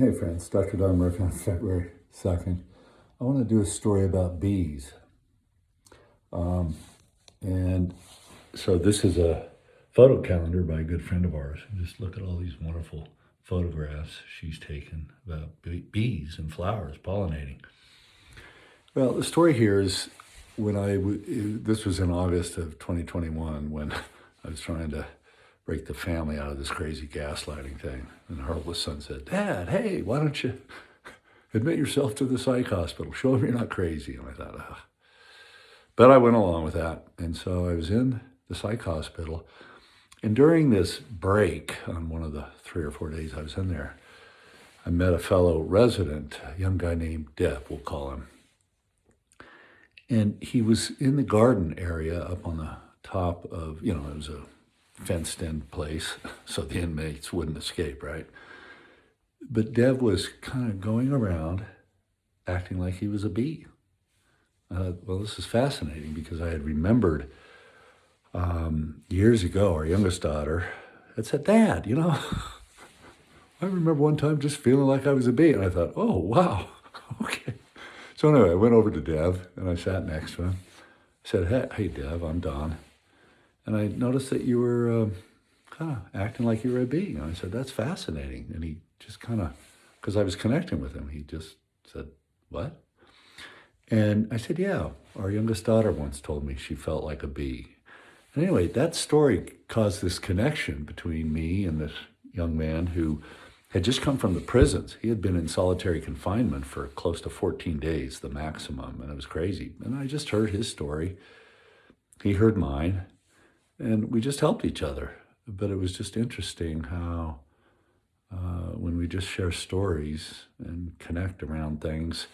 Hey friends, Dr. Don Murphy on February 2nd. I want to do a story about bees. And so this is a photo calendar by a good friend of ours. Just look at all these wonderful photographs she's taken about bees and flowers pollinating. Well, the story here is this was in August of 2021 when I was trying to break the family out of this crazy gaslighting thing. And our oldest son said, "Dad, hey, why don't you admit yourself to the psych hospital? Show them you're not crazy." And I thought, ugh. But I went along with that. And so I was in the psych hospital. And during this break on one of the 3 or 4 days I was in there, I met a fellow resident, a young guy named Dev, we'll call him. And he was in the garden area up on the top of, it was a fenced-in place, so the inmates wouldn't escape, right? But Dev was kind of going around acting like he was a bee. Well, this is fascinating because I had remembered years ago, our youngest daughter had said, "Dad, I remember one time just feeling like I was a bee." And I thought, oh, wow, okay. So anyway, I went over to Dev and I sat next to him. I said, hey Dev, I'm Don. And I noticed that you were kind of acting like you were a bee. And I said, "That's fascinating." And he just kind of, because I was connecting with him, he just said, "What?" And I said, "Yeah, our youngest daughter once told me she felt like a bee." And anyway, that story caused this connection between me and this young man who had just come from the prisons. He had been in solitary confinement for close to 14 days, the maximum, and it was crazy. And I just heard his story. He heard mine. And we just helped each other. But it was just interesting how when we just share stories and connect around things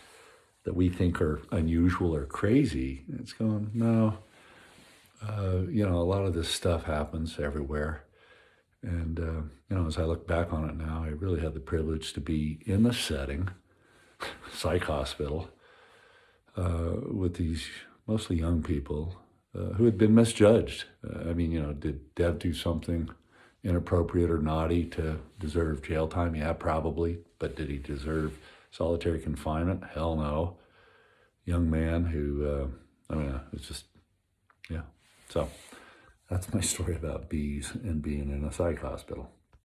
that we think are unusual or crazy, it's going, no, a lot of this stuff happens everywhere. And, as I look back on it now, I really had the privilege to be in the setting, psych hospital, with these mostly young people who had been misjudged. Did Dev do something inappropriate or naughty to deserve jail time? Yeah, probably. But did he deserve solitary confinement? Hell no. Young man who, it's just, yeah. So that's my story about bees and being in a psych hospital.